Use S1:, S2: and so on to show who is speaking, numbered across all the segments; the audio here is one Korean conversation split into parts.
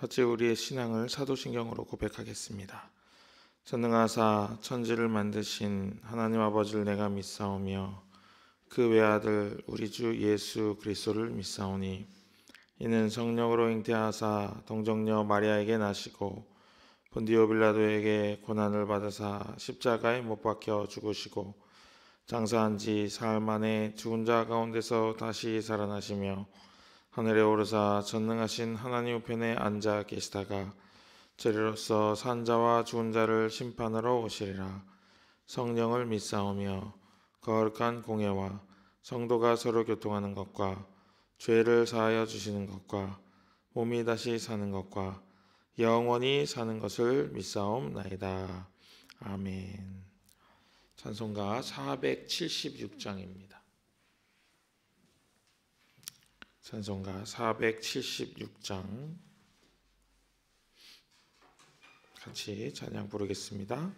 S1: 같이 우리의 신앙을 사도신경으로 고백하겠습니다. 전능하사 천지를 만드신 하나님 아버지를 내가 믿사오며 그 외아들 우리 주 예수 그리스도를 믿사오니 이는 성령으로 잉태하사 동정녀 마리아에게 나시고 본디오 빌라도에게 고난을 받으사 십자가에 못 박혀 죽으시고 장사한 지 사흘 만에 죽은 자 가운데서 다시 살아나시며 하늘에 오르사 전능하신 하나님 우편에 앉아 계시다가 저리로서 산 자와 죽은 자를 심판하러 오시리라. 성령을 믿사오며 거룩한 공예와 성도가 서로 교통하는 것과 죄를 사하여 주시는 것과 몸이 다시 사는 것과 영원히 사는 것을 믿사옵나이다. 아멘. 찬송가 476장입니다. 찬송가 476장 같이 찬양 부르겠습니다.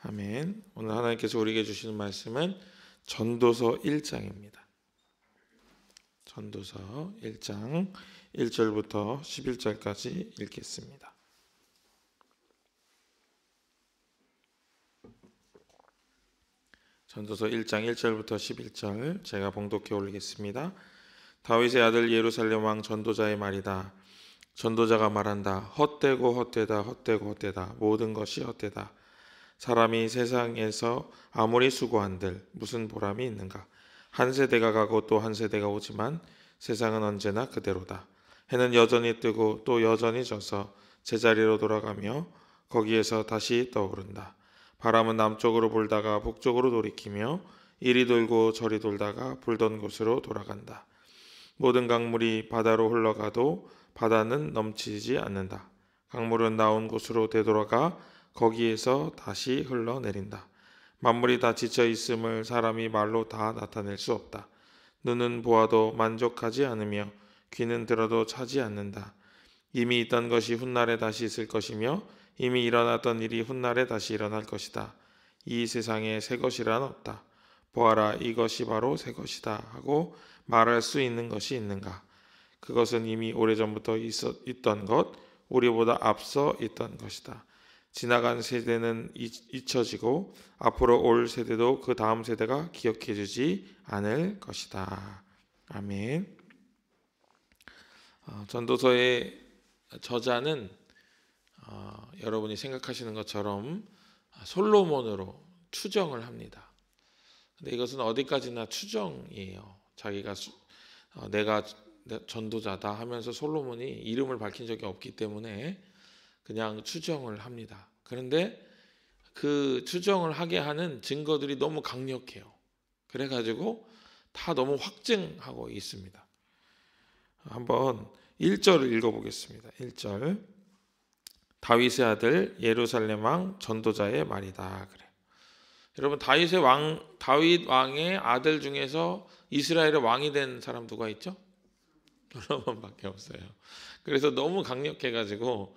S1: 아멘. 오늘 하나님께서 우리에게 주시는 말씀은 전도서 1장입니다. 전도서 1장 1절부터 11절까지 읽겠습니다. 전도서 1장 1절부터 11절 제가 봉독해 올리겠습니다. 다윗의 아들 예루살렘 왕 전도자의 말이다. 전도자가 말한다. 헛되고 헛되다 헛되고 헛되다 모든 것이 헛되다. 사람이 세상에서 아무리 수고한들 무슨 보람이 있는가. 한 세대가 가고 또 한 세대가 오지만 세상은 언제나 그대로다. 해는 여전히 뜨고 또 여전히 져서 제자리로 돌아가며 거기에서 다시 떠오른다. 바람은 남쪽으로 불다가 북쪽으로 돌이키며 이리 돌고 저리 돌다가 불던 곳으로 돌아간다. 모든 강물이 바다로 흘러가도 바다는 넘치지 않는다. 강물은 나온 곳으로 되돌아가 거기에서 다시 흘러내린다. 만물이 다 지쳐 있음을 사람이 말로 다 나타낼 수 없다. 눈은 보아도 만족하지 않으며 귀는 들어도 차지 않는다. 이미 있던 것이 훗날에 다시 있을 것이며 이미 일어났던 일이 훗날에 다시 일어날 것이다. 이 세상에 새 것이란 없다. 보아라, 이것이 바로 새 것이다 하고 말할 수 있는 것이 있는가? 그것은 이미 오래전부터 있던 것, 우리보다 앞서 있던 것이다. 지나간 세대는 잊혀지고 앞으로 올 세대도 그 다음 세대가 기억해주지 않을 것이다. 아멘. 전도서의 저자는 여러분이 생각하시는 것처럼 솔로몬으로 추정을 합니다. 근데 이것은 어디까지나 추정이에요. 자기가 내가 전도자다 하면서 솔로몬이 이름을 밝힌 적이 없기 때문에 그냥 추정을 합니다. 그런데 그 추정을 하게 하는 증거들이 너무 강력해요. 그래가지고 다 너무 확증하고 있습니다. 한번 1절을 읽어보겠습니다. 1절. 다윗의 아들 예루살렘 왕 전도자의 말이다. 그래. 여러분 다윗 왕의 아들 중에서 이스라엘의 왕이 된 사람 누가 있죠? 솔로몬밖에 없어요. 그래서 너무 강력해가지고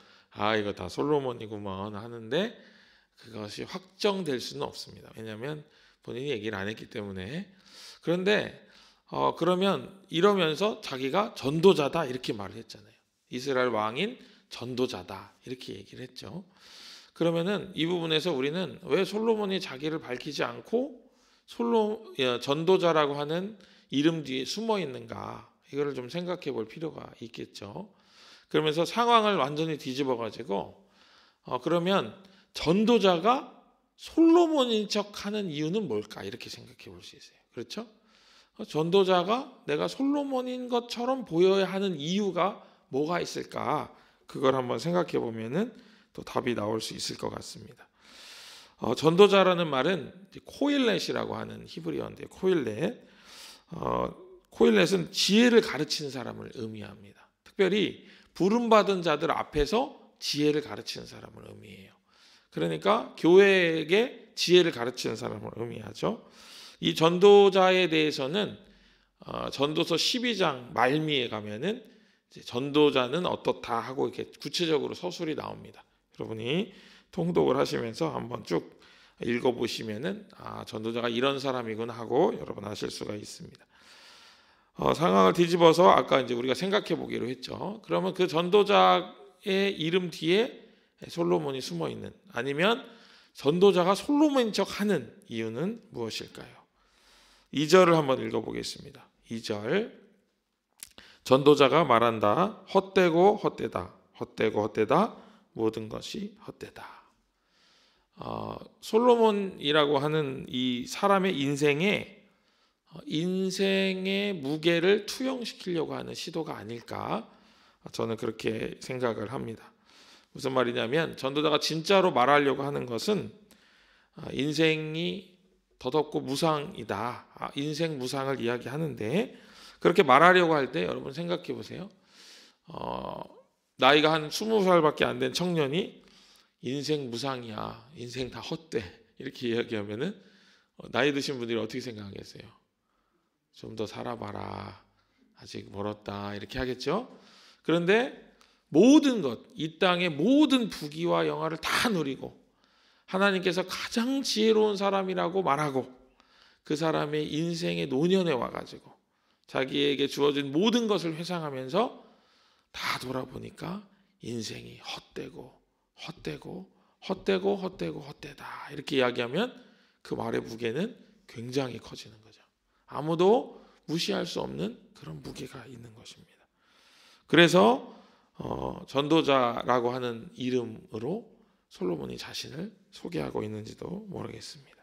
S1: 이거 다 솔로몬이구먼 하는데 그것이 확정될 수는 없습니다. 왜냐하면 본인이 얘기를 안 했기 때문에. 그런데 그러면 이러면서 자기가 전도자다 이렇게 말을 했잖아요. 이스라엘 왕인 전도자다 이렇게 얘기를 했죠. 그러면은 이 부분에서 우리는 왜 솔로몬이 자기를 밝히지 않고 전도자라고 하는 이름 뒤에 숨어 있는가, 이거를 좀 생각해 볼 필요가 있겠죠. 그러면서 상황을 완전히 뒤집어 가지고 그러면 전도자가 솔로몬인 척하는 이유는 뭘까, 이렇게 생각해 볼 수 있어요. 그렇죠? 전도자가 내가 솔로몬인 것처럼 보여야 하는 이유가 뭐가 있을까, 그걸 한번 생각해 보면은 또 답이 나올 수 있을 것 같습니다. 전도자라는 말은 코일렛이라고 하는 히브리어인데요. 코일렛은 지혜를 가르치는 사람을 의미합니다. 특별히 부름받은 자들 앞에서 지혜를 가르치는 사람을 의미해요. 그러니까 교회에게 지혜를 가르치는 사람을 의미하죠. 이 전도자에 대해서는 전도서 12장 말미에 가면은 전도자는 어떻다 하고 이렇게 구체적으로 서술이 나옵니다. 여러분이 통독을 하시면서 한번 쭉 읽어보시면은 전도자가 이런 사람이구나 하고 여러분 아실 수가 있습니다. 상황을 뒤집어서 아까 이제 우리가 생각해 보기로 했죠. 그러면 그 전도자의 이름 뒤에 솔로몬이 숨어 있는, 아니면 전도자가 솔로몬인 척하는 이유는 무엇일까요? 2절을 한번 읽어보겠습니다. 2절. 전도자가 말한다. 헛되고 헛되다. 헛되고 헛되다. 모든 것이 헛되다. 솔로몬이라고 하는 이 사람의 인생의 무게를 투영시키려고 하는 시도가 아닐까, 저는 그렇게 생각을 합니다. 무슨 말이냐면 전도자가 진짜로 말하려고 하는 것은 인생이 더덥고 무상이다, 인생 무상을 이야기하는데, 그렇게 말하려고 할 때 여러분 생각해 보세요. 나이가 한 20살밖에 안 된 청년이 인생 무상이야, 인생 다 헛돼 이렇게 이야기하면은 나이 드신 분들이 어떻게 생각하겠어요? 좀 더 살아봐라, 아직 멀었다 이렇게 하겠죠. 그런데 모든 것, 이 땅의 모든 부귀와 영화를 다 누리고 하나님께서 가장 지혜로운 사람이라고 말하고 그 사람의 인생의 노년에 와가지고 자기에게 주어진 모든 것을 회상하면서 다 돌아보니까 인생이 헛되다 이렇게 이야기하면 그 말의 무게는 굉장히 커지는 거죠. 아무도 무시할 수 없는 그런 무게가 있는 것입니다. 그래서 전도자라고 하는 이름으로 솔로몬이 자신을 소개하고 있는지도 모르겠습니다.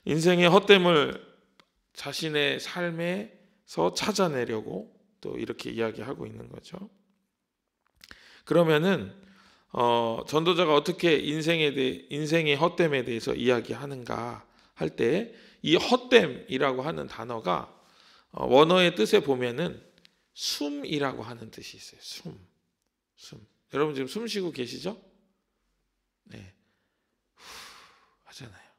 S1: 인생의 헛됨을 자신의 삶에서 찾아내려고 또 이렇게 이야기하고 있는 거죠. 그러면은 전도자가 어떻게 인생의 헛됨에 대해서 이야기하는가 할 때 이 헛됨이라고 하는 단어가 원어의 뜻에 보면은 숨이라고 하는 뜻이 있어요. 숨. 여러분 지금 숨 쉬고 계시죠? 네. 하잖아요.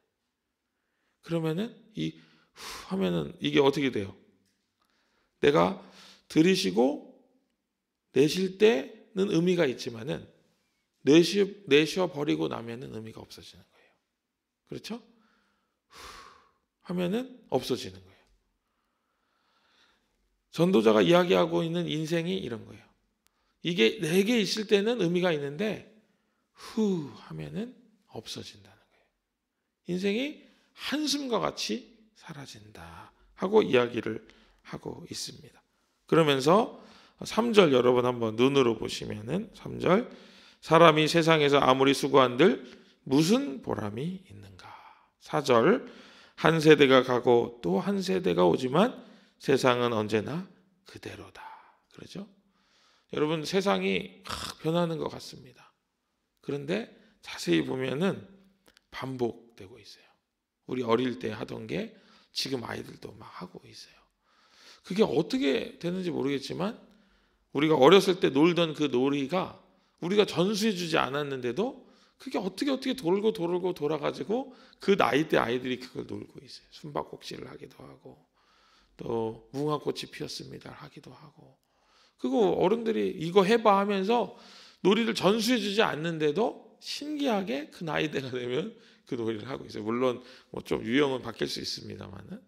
S1: 그러면은 이 하면은 이게 어떻게 돼요? 내가 들이쉬고 내쉴 때는 의미가 있지만은 내쉬어 버리고 나면은 의미가 없어지는 거예요. 그렇죠? 하면은 없어지는 거예요. 전도자가 이야기하고 있는 인생이 이런 거예요. 이게 내게 있을 때는 의미가 있는데 후 하면은 없어진다는 거예요. 인생이 한숨과 같이 사라진다 하고 이야기를 하고 있습니다. 그러면서 3절 여러분 한번 눈으로 보시면은 3절 사람이 세상에서 아무리 수고한들 무슨 보람이 있는가. 4절 한 세대가 가고 또 한 세대가 오지만 세상은 언제나 그대로다. 그렇죠? 여러분 세상이 변하는 것 같습니다. 그런데 자세히 보면은 반복되고 있어요. 우리 어릴 때 하던 게 지금 아이들도 막 하고 있어요. 그게 어떻게 되는지 모르겠지만 우리가 어렸을 때 놀던 그 놀이가 우리가 전수해주지 않았는데도 그게 어떻게 돌고 돌아가지고 그 나이 때 아이들이 그걸 놀고 있어요. 숨바꼭질을 하기도 하고 또 무궁화꽃이 피었습니다 하기도 하고 그거 어른들이 이거 해봐 하면서 놀이를 전수해주지 않는데도 신기하게 그 나이대가 되면 그 놀이를 하고 있어요. 물론 뭐 좀 유형은 바뀔 수 있습니다만은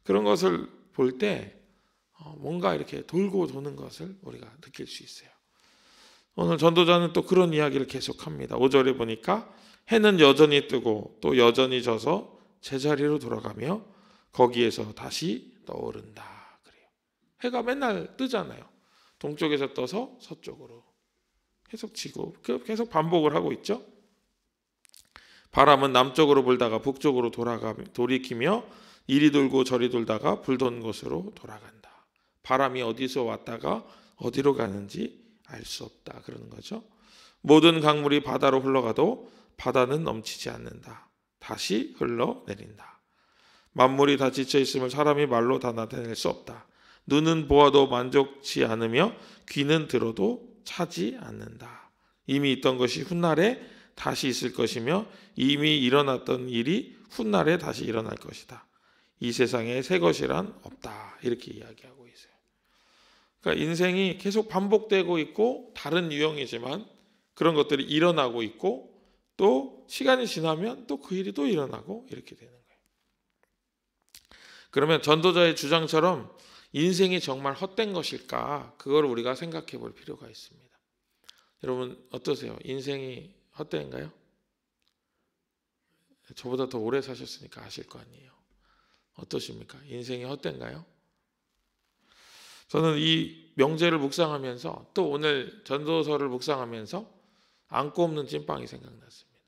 S1: 그런 것을 볼 때 뭔가 이렇게 돌고 도는 것을 우리가 느낄 수 있어요. 오늘 전도자는 또 그런 이야기를 계속합니다. 5절에 보니까 해는 여전히 뜨고 또 여전히 져서 제자리로 돌아가며 거기에서 다시 떠오른다. 그래요. 해가 맨날 뜨잖아요. 동쪽에서 떠서 서쪽으로 계속 지고 계속 반복을 하고 있죠. 바람은 남쪽으로 불다가 북쪽으로 돌이키며 이리 돌고 저리 돌다가 불던 곳으로 돌아간다. 바람이 어디서 왔다가 어디로 가는지 알 수 없다. 그러는 거죠. 모든 강물이 바다로 흘러가도 바다는 넘치지 않는다. 다시 흘러내린다. 만물이 다 지쳐 있음을 사람이 말로 다 나타낼 수 없다. 눈은 보아도 만족치 않으며 귀는 들어도 차지 않는다. 이미 있던 것이 훗날에 다시 있을 것이며 이미 일어났던 일이 훗날에 다시 일어날 것이다. 이 세상에 새 것이란 없다. 이렇게 이야기하고 있어요. 그러니까 인생이 계속 반복되고 있고 다른 유형이지만 그런 것들이 일어나고 있고 또 시간이 지나면 또 그 일이 또 일어나고 이렇게 되는 거예요. 그러면 전도자의 주장처럼 인생이 정말 헛된 것일까? 그걸 우리가 생각해 볼 필요가 있습니다. 여러분 어떠세요? 인생이 헛된가요? 저보다 더 오래 사셨으니까 아실 거 아니에요. 어떠십니까? 인생이 헛된가요? 저는 이 명제를 묵상하면서 또 오늘 전도서를 묵상하면서 안고 없는 찐빵이 생각났습니다.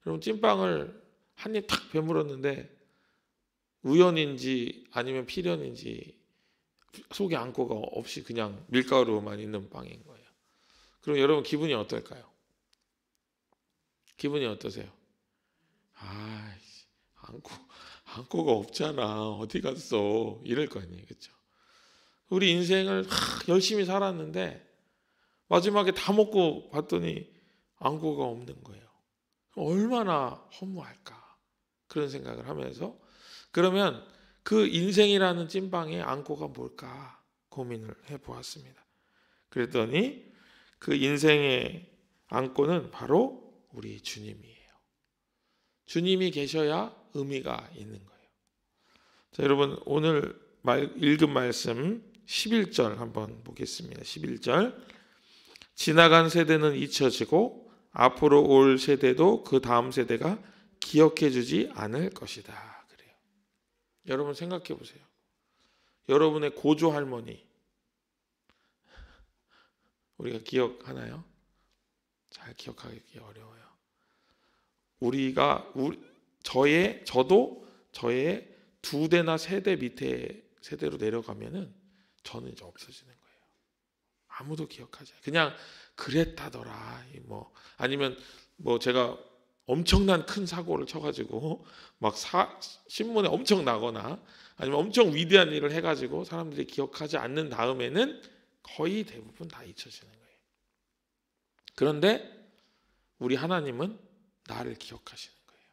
S1: 여러분 찐빵을 한 입 탁 베물었는데 우연인지 아니면 필연인지 속에 안고가 없이 그냥 밀가루만 있는 빵인 거예요. 그럼 여러분 기분이 어떨까요? 기분이 어떠세요? 안고가 없잖아. 어디 갔어? 이럴 거 아니에요. 그렇죠? 우리 인생을 열심히 살았는데 마지막에 다 먹고 봤더니 안고가 없는 거예요. 얼마나 허무할까? 그런 생각을 하면서 그러면 그 인생이라는 찐빵의 안고가 뭘까 고민을 해보았습니다. 그랬더니 그 인생의 안고는 바로 우리 주님이에요. 주님이 계셔야 의미가 있는 거예요. 자, 여러분 오늘 읽은 말씀 11절 한번 보겠습니다. 11절. 지나간 세대는 잊혀지고 앞으로 올 세대도 그 다음 세대가 기억해 주지 않을 것이다. 그래요. 여러분 생각해 보세요. 여러분의 고조 할머니 우리가 기억하나요? 잘 기억하기 어려워요. 저도 저의 2대나 3대 밑에 세대로 내려가면은 저는 이제 없어지는 거예요. 아무도 기억하지 않아요. 그냥 그랬다더라. 아니면 제가 엄청난 큰 사고를 쳐가지고 막 신문에 엄청 나거나 아니면 엄청 위대한 일을 해가지고 사람들이 기억하지 않는 다음에는 거의 대부분 다 잊혀지는 거예요. 그런데 우리 하나님은 나를 기억하시는 거예요.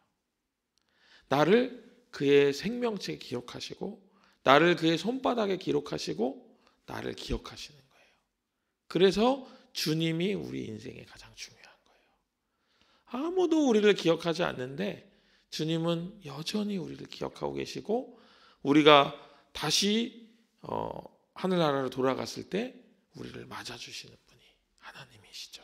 S1: 나를 그의 생명체에 기억하시고 나를 그의 손바닥에 기록하시고 나를 기억하시는 거예요. 그래서 주님이 우리 인생에 가장 중요한 거예요. 아무도 우리를 기억하지 않는데 주님은 여전히 우리를 기억하고 계시고 우리가 다시 하늘나라로 돌아갔을 때 우리를 맞아주시는 분이 하나님이시죠.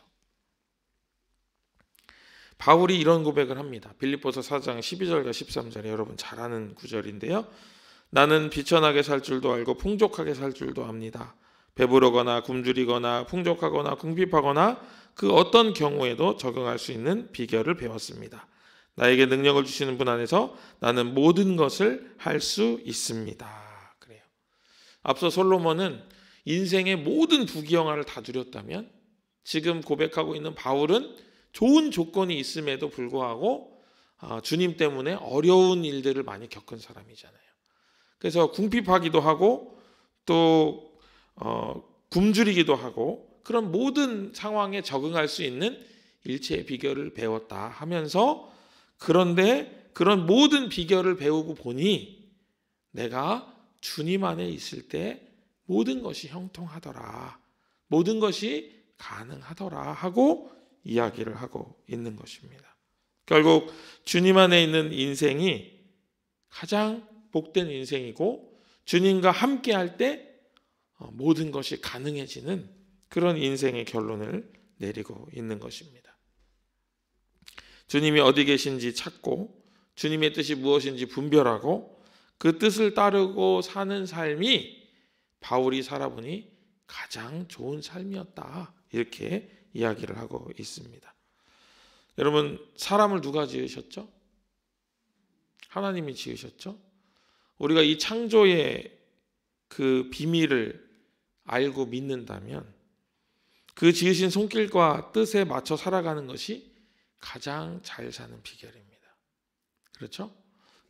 S1: 바울이 이런 고백을 합니다. 빌립보서 4장 12절과 13절에 여러분 잘 아는 구절인데요. 나는 비천하게 살 줄도 알고 풍족하게 살 줄도 압니다. 배부르거나 굶주리거나 풍족하거나 궁핍하거나 그 어떤 경우에도 적응할 수 있는 비결을 배웠습니다. 나에게 능력을 주시는 분 안에서 나는 모든 것을 할 수 있습니다. 그래요. 앞서 솔로몬은 인생의 모든 부귀영화를 다 누렸다면 지금 고백하고 있는 바울은 좋은 조건이 있음에도 불구하고 주님 때문에 어려운 일들을 많이 겪은 사람이잖아요. 그래서 궁핍하기도 하고 또 굶주리기도 하고 그런 모든 상황에 적응할 수 있는 일체의 비결을 배웠다 하면서 그런데 그런 모든 비결을 배우고 보니 내가 주님 안에 있을 때 모든 것이 형통하더라. 모든 것이 가능하더라 하고 이야기를 하고 있는 것입니다. 결국 주님 안에 있는 인생이 가장 복된 인생이고 주님과 함께 할 때 모든 것이 가능해지는 그런 인생의 결론을 내리고 있는 것입니다. 주님이 어디 계신지 찾고 주님의 뜻이 무엇인지 분별하고 그 뜻을 따르고 사는 삶이 바울이 살아보니 가장 좋은 삶이었다. 이렇게 이야기를 하고 있습니다. 여러분 사람을 누가 지으셨죠? 하나님이 지으셨죠? 우리가 이 창조의 그 비밀을 알고 믿는다면 그 지으신 손길과 뜻에 맞춰 살아가는 것이 가장 잘 사는 비결입니다. 그렇죠?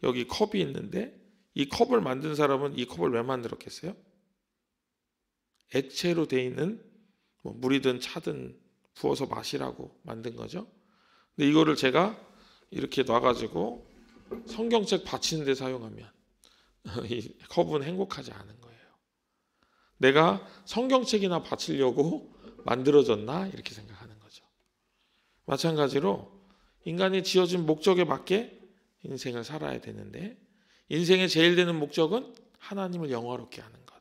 S1: 여기 컵이 있는데 이 컵을 만든 사람은 이 컵을 왜 만들었겠어요? 액체로 되어 있는 물이든 차든 부어서 마시라고 만든 거죠. 근데 이거를 제가 이렇게 놔가지고 성경책 받치는 데 사용하면 이 컵은 행복하지 않은 거예요. 내가 성경책이나 받치려고 만들어졌나 이렇게 생각하는 거죠. 마찬가지로 인간이 지어진 목적에 맞게 인생을 살아야 되는데 인생의 제일 되는 목적은 하나님을 영화롭게 하는 것,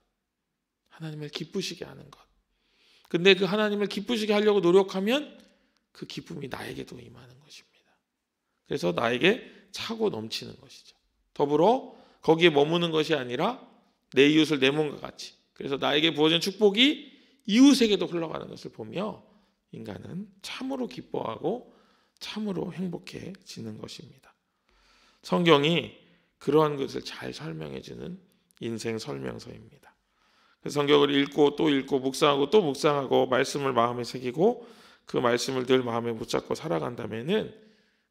S1: 하나님을 기쁘시게 하는 것. 근데 그 하나님을 기쁘시게 하려고 노력하면 그 기쁨이 나에게도 임하는 것입니다. 그래서 나에게 차고 넘치는 것이죠. 더불어 거기에 머무는 것이 아니라 내 이웃을 내 몸과 같이, 그래서 나에게 부어진 축복이 이웃에게도 흘러가는 것을 보며 인간은 참으로 기뻐하고 참으로 행복해지는 것입니다. 성경이 그러한 것을 잘 설명해 주는 인생 설명서입니다. 성경을 읽고 또 읽고 묵상하고 또 묵상하고 말씀을 마음에 새기고 그 말씀을 늘 마음에 붙잡고 살아간다면은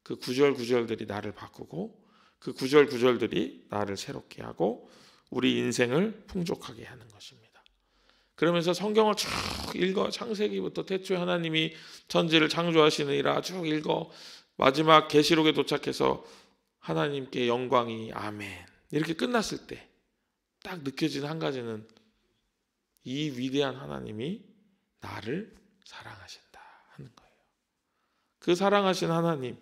S1: 그 구절구절들이 나를 바꾸고 그 구절구절들이 나를 새롭게 하고 우리 인생을 풍족하게 하는 것입니다. 그러면서 성경을 쭉 읽어 창세기부터 태초에 하나님이 천지를 창조하시느니라 쭉 읽어 마지막 계시록에 도착해서 하나님께 영광이 아멘 이렇게 끝났을 때 딱 느껴지는 한 가지는 이 위대한 하나님이 나를 사랑하신다 하는 거예요. 그 사랑하신 하나님,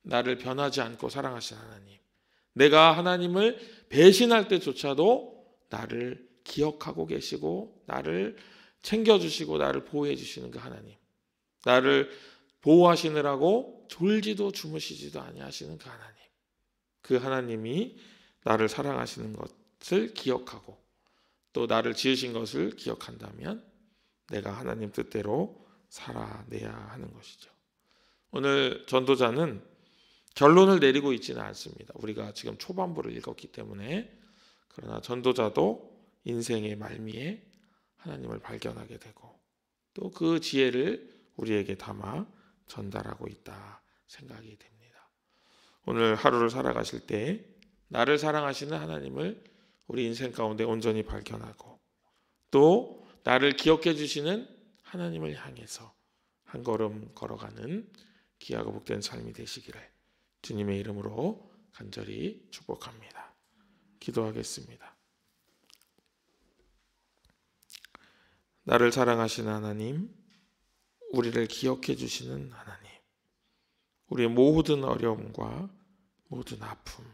S1: 나를 변하지 않고 사랑하신 하나님, 내가 하나님을 배신할 때조차도 나를 기억하고 계시고 나를 챙겨주시고 나를 보호해 주시는 그 하나님, 나를 보호하시느라고 졸지도 주무시지도 아니하시는 그 하나님, 그 하나님이 나를 사랑하시는 것을 기억하고 또 나를 지으신 것을 기억한다면 내가 하나님 뜻대로 살아내야 하는 것이죠. 오늘 전도자는 결론을 내리고 있지는 않습니다. 우리가 지금 초반부를 읽었기 때문에. 그러나 전도자도 인생의 말미에 하나님을 발견하게 되고 또 그 지혜를 우리에게 담아 전달하고 있다 생각이 됩니다. 오늘 하루를 살아가실 때 나를 사랑하시는 하나님을 우리 인생 가운데 온전히 발견하고 또 나를 기억해 주시는 하나님을 향해서 한 걸음 걸어가는 귀하고 복된 삶이 되시기를 주님의 이름으로 간절히 축복합니다. 기도하겠습니다. 나를 사랑하시는 하나님, 우리를 기억해 주시는 하나님, 우리의 모든 어려움과 모든 아픔,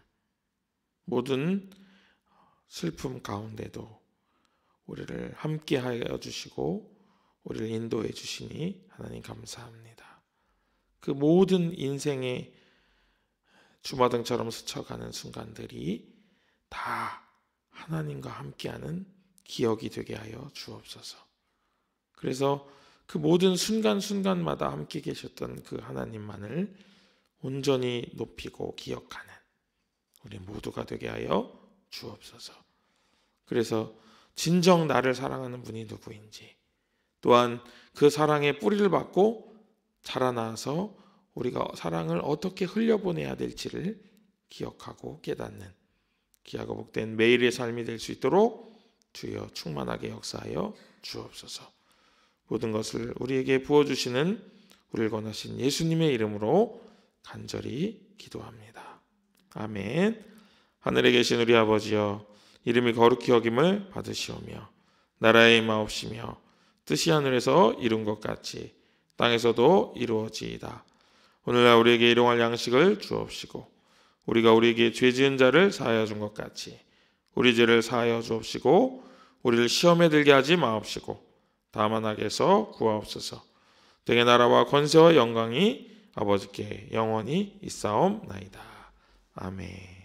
S1: 모든 슬픔 가운데도 우리를 함께하여 주시고 우리를 인도해 주시니 하나님 감사합니다. 그 모든 인생의 주마등처럼 스쳐가는 순간들이 다 하나님과 함께하는 기억이 되게 하여 주옵소서. 그래서 그 모든 순간순간마다 함께 계셨던 그 하나님만을 온전히 높이고 기억하는 우리 모두가 되게 하여 주옵소서. 그래서 진정 나를 사랑하는 분이 누구인지, 또한 그 사랑의 뿌리를 받고 자라나서 우리가 사랑을 어떻게 흘려보내야 될지를 기억하고 깨닫는 귀하고 복된 매일의 삶이 될 수 있도록 주여 충만하게 역사하여 주옵소서. 모든 것을 우리에게 부어주시는 우리를 권하신 예수님의 이름으로 간절히 기도합니다. 아멘. 하늘에 계신 우리 아버지여, 이름이 거룩히 여김을 받으시오며 나라의 임하옵시며 뜻이 하늘에서 이룬 것 같이 땅에서도 이루어지이다. 오늘날 우리에게 일용할 양식을 주옵시고 우리가 우리에게 죄 지은 자를 사하여 준 것 같이 우리 죄를 사하여 주옵시고 우리를 시험에 들게 하지 마옵시고 다만 악에서 구하옵소서. 등의 나라와 권세와 영광이 아버지께 영원히 있사옵나이다. 아멘.